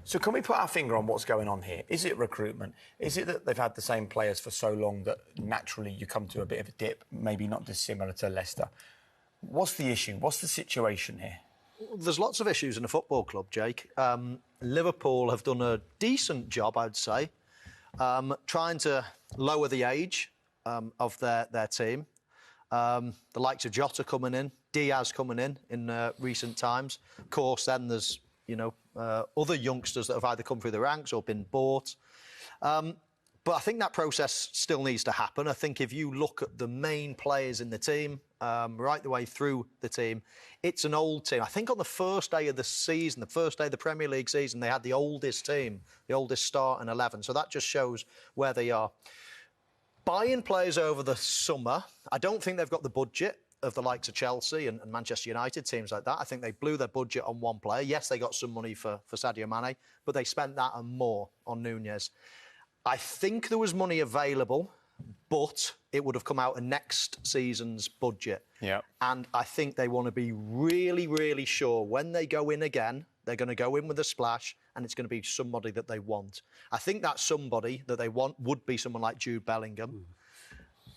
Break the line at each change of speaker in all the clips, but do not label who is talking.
So can we put our finger on what's going on here? Is it recruitment? Is it that they've had the same players for so long that naturally you come to a bit of a dip, maybe not dissimilar to Leicester? What's the issue? What's the situation here?
There's lots of issues in a football club, Jake. Liverpool have done a decent job, I'd say, trying to lower the age of their team. The likes of Jota coming in, Diaz coming in recent times. Of course, then there's, other youngsters that have either come through the ranks or been bought. But I think that process still needs to happen. I think if you look at the main players in the team, right the way through the team, it's an old team. I think on the first day of the season, the first day of the Premier League season, they had the oldest team, the oldest starting 11. So that just shows where they are. Buying players over the summer, I don't think they've got the budget of the likes of Chelsea and Manchester United, teams like that. I think they blew their budget on one player. Yes, they got some money for Sadio Mane, but they spent that and more on Nunez. I think there was money available, but it would have come out of next season's budget.
Yeah.
And I think they want to be really, really sure when they go in again, they're going to go in with a splash and it's going to be somebody that they want. I think that somebody that they want would be someone like Jude Bellingham.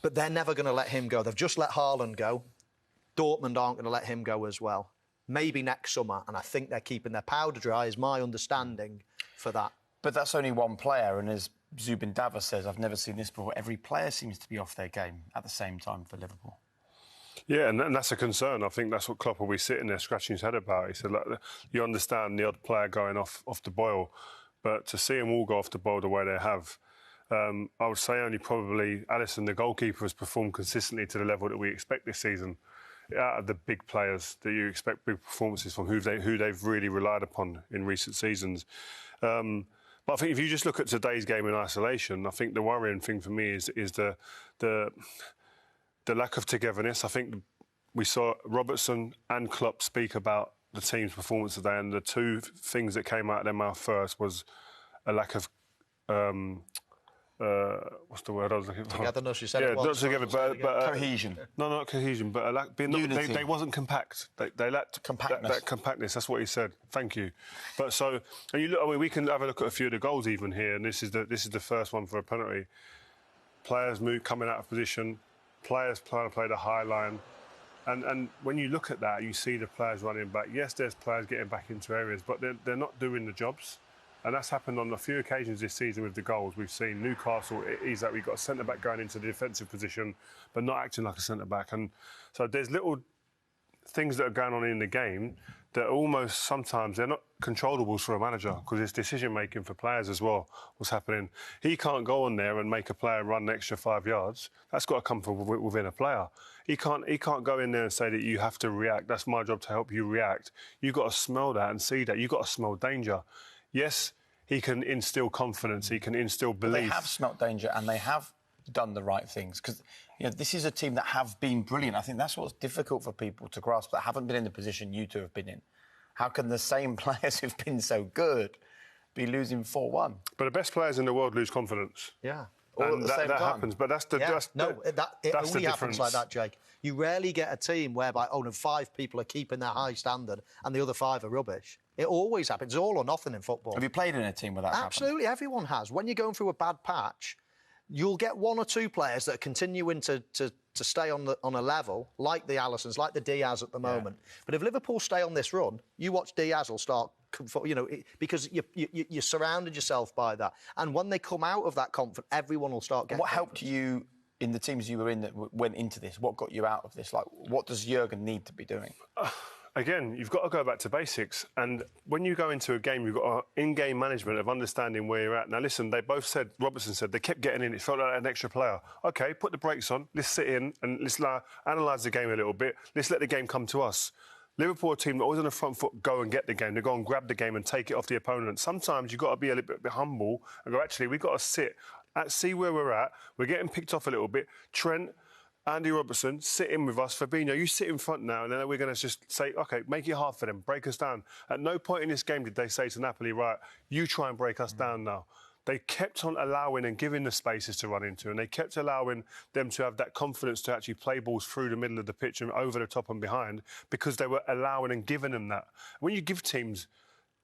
But they're never going to let him go. They've just let Haaland go. Dortmund aren't going to let him go as well. Maybe next summer. And I think they're keeping their powder dry, is my understanding for that.
But that's only one player, and as Zubin Dava says, I've never seen this before, every player seems to be off their game at the same time for Liverpool.
Yeah, and that's a concern. I think that's what Klopp will be sitting there scratching his head about. He said, look, you understand the odd player going off the boil, but to see them all go off the boil the way they have, I would say only probably Alisson, the goalkeeper, has performed consistently to the level that we expect this season. Out of the big players that you expect big performances from, who they've really relied upon in recent seasons. But I think if you just look at today's game in isolation, I think the worrying thing for me is the lack of togetherness. I think we saw Robertson and Klopp speak about the team's performance today, and the two things that came out of their mouth first was a lack of what's the word I was looking for?
Togetherness, you said it
was. Not together, but
cohesion.
No, not cohesion, but a lack.
Unity.
They wasn't compact. They lacked
compactness.
That compactness. That's what he said. Thank you. But so, and you look. I mean, we can have a look at a few of the goals even here, and this is the first one for a penalty. Players coming out of position. Players trying to play the high line. And when you look at that, you see the players running back. Yes, there's players getting back into areas, but they're not doing the jobs. And that's happened on a few occasions this season with the goals. We've seen Newcastle, is that we've got a centre-back going into the defensive position, but not acting like a centre-back. And so there's little things that are going on in the game that almost sometimes they're not controllables for a manager, because it's decision-making for players as well, what's happening. He can't go on there and make a player run an extra 5 yards. That's got to come from within a player. He can't go in there and say that you have to react. That's my job to help you react. You've got to smell that and see that. You've got to smell danger. Yes, he can instill confidence, he can instill belief.
They have smelt danger and they have done the right things, because this is a team that have been brilliant. I think that's what's difficult for people to grasp, that haven't been in the position you two have been in. How can the same players who've been so good be losing 4-1?
But the best players in the world lose confidence.
Yeah.
And that happens, but that's the
it only happens like that, Jake. You rarely get a team whereby 5 people are keeping their high standard and the other 5 are rubbish. It always happens. It's all or nothing in football.
Have you played in a team where that
Absolutely,
happened?
Everyone has. When you're going through a bad patch, you'll get 1 or 2 players that are continuing to stay on a level, like the Alissons, like the Diaz at the moment. But if Liverpool stay on this run, you watch Diaz will start, because you surrounded yourself by that. And when they come out of that confidence, everyone will start getting
What helped you in the teams you were in that went into this? What got you out of this? Like, what does Jurgen need to be doing?
Again, you've got to go back to basics. And when you go into a game, you've got an in-game management of understanding where you're at. Now, listen, they both said, Robertson said, they kept getting in. It felt like an extra player. OK, put the brakes on. Let's sit in and let's analyse the game a little bit. Let's let the game come to us. Liverpool are a team that always on the front foot go and get the game. They go and grab the game and take it off the opponent. Sometimes you've got to be a little bit humble and go, actually, we've got to sit, see where we're at. We're getting picked off a little bit. Trent, Andy Robertson, sit in with us. Fabinho, you sit in front now, and then we're going to just say, OK, make it hard for them, break us down. At no point in this game did they say to Napoli, right, you try and break us down now. They kept on allowing and giving the spaces to run into, and they kept allowing them to have that confidence to actually play balls through the middle of the pitch and over the top and behind, because they were allowing and giving them that. When you give teams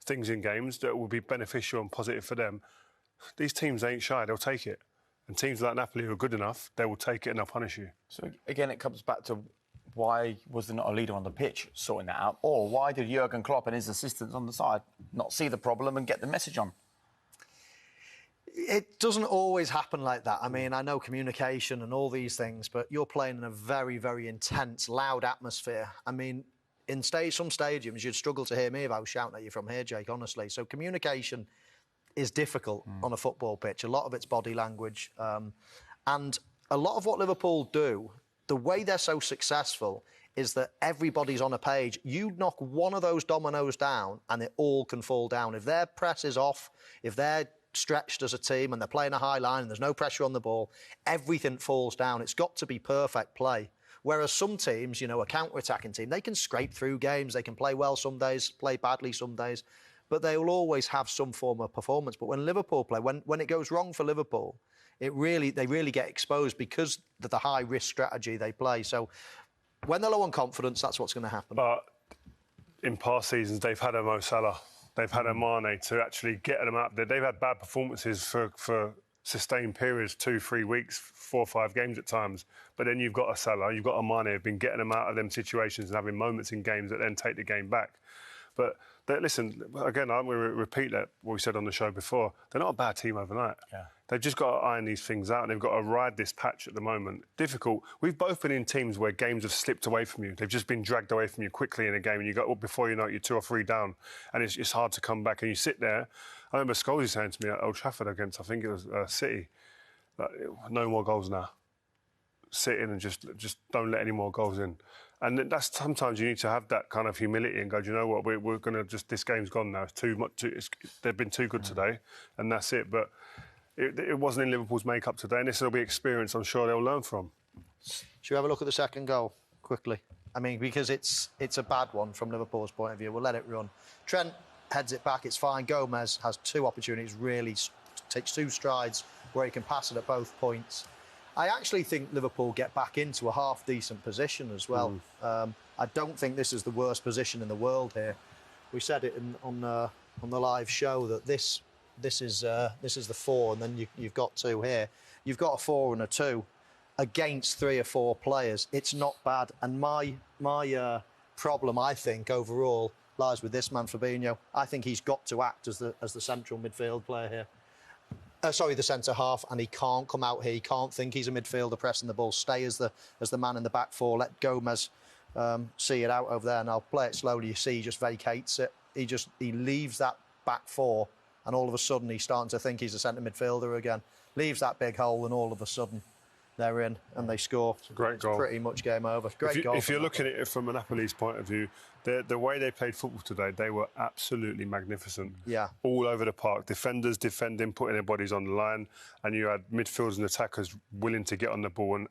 things in games that will be beneficial and positive for them, these teams ain't shy. They'll take it. And teams like Napoli who are good enough, they will take it and they'll punish you.
So, again, it comes back to why was there not a leader on the pitch sorting that out? Or why did Jurgen Klopp and his assistants on the side not see the problem and get the message on?
It doesn't always happen like that. I mean, I know communication and all these things, but you're playing in a very, very intense, loud atmosphere. I mean, in some stadiums, you'd struggle to hear me if I was shouting at you from here, Jake, honestly. So communication is difficult on a football pitch. A lot of it's body language. And a lot of what Liverpool do, the way they're so successful is that everybody's on a page. You knock one of those dominoes down and it all can fall down. If their press is off, if they're stretched as a team and they're playing a high line and there's no pressure on the ball, everything falls down. It's got to be perfect play. Whereas some teams, a counter-attacking team, they can scrape through games, they can play well some days, play badly some days, but they will always have some form of performance. But when Liverpool play, when it goes wrong for Liverpool, they really get exposed because of the high-risk strategy they play. So when they're low on confidence, that's what's going to happen.
But in past seasons, they've had a Mo Salah, they've had a Mane to actually get them out there. They've had bad performances for sustained periods, 2-3 weeks, 4 or 5 games at times. But then you've got a Salah, you've got a Mane who've been getting them out of them situations and having moments in games that then take the game back. But listen, again, I'm going to repeat that what we said on the show before. They're not a bad team overnight. Yeah. They've just got to iron these things out and they've got to ride this patch at the moment. Difficult. We've both been in teams where games have slipped away from you. They've just been dragged away from you quickly in a game and you go, before you know it, you're 2 or 3 down and it's hard to come back and you sit there. I remember Scholes saying to me at Old Trafford against, I think it was City, like, no more goals now. Sit in and just don't let any more goals in. And that's sometimes you need to have that kind of humility and go, do you know what, we're going to this game's gone now. It's too much. They've been too good today, and that's it. But it wasn't in Liverpool's makeup today, and this will be experience I'm sure they'll learn from.
Should we have a look at the second goal quickly? I mean, because it's a bad one from Liverpool's point of view. We'll let it run. Trent heads it back. It's fine. Gomez has 2 opportunities, really takes 2 strides where he can pass it at both points. I actually think Liverpool get back into a half-decent position as well. I don't think this is the worst position in the world here. We said it on the live show that this is the 4, and then you've got 2 here. You've got a 4 and a 2 against 3 or 4 players. It's not bad. And my problem, I think, overall, lies with this man, Fabinho. I think he's got to act as the central midfield player here. The centre half, and he can't come out here. He can't think he's a midfielder pressing the ball. Stay as the man in the back 4. Let Gomez see it out over there, and I'll play it slowly. You see, he just vacates it. He leaves that back 4, and all of a sudden he's starting to think he's a centre midfielder again. Leaves that big hole, and all of a sudden they're in and they score.
It's a great goal.
Pretty much game over. Great goal.
If you're looking at it from a Napoli's point of view, the way they played football today, they were absolutely magnificent. Yeah. All over the park. Defenders defending, putting their bodies on the line, and you had midfielders and attackers willing to get on the ball and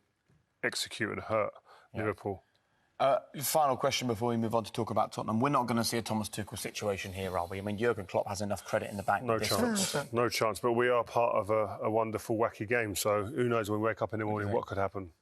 execute and hurt Liverpool.
Final question before we move on to talk about Tottenham. We're not going to see a Thomas Tuchel situation here, are we? I mean, Jurgen Klopp has enough credit in the bank.
No chance. No chance. But we are part of a wonderful, wacky game. So who knows when we wake up in the morning what could happen.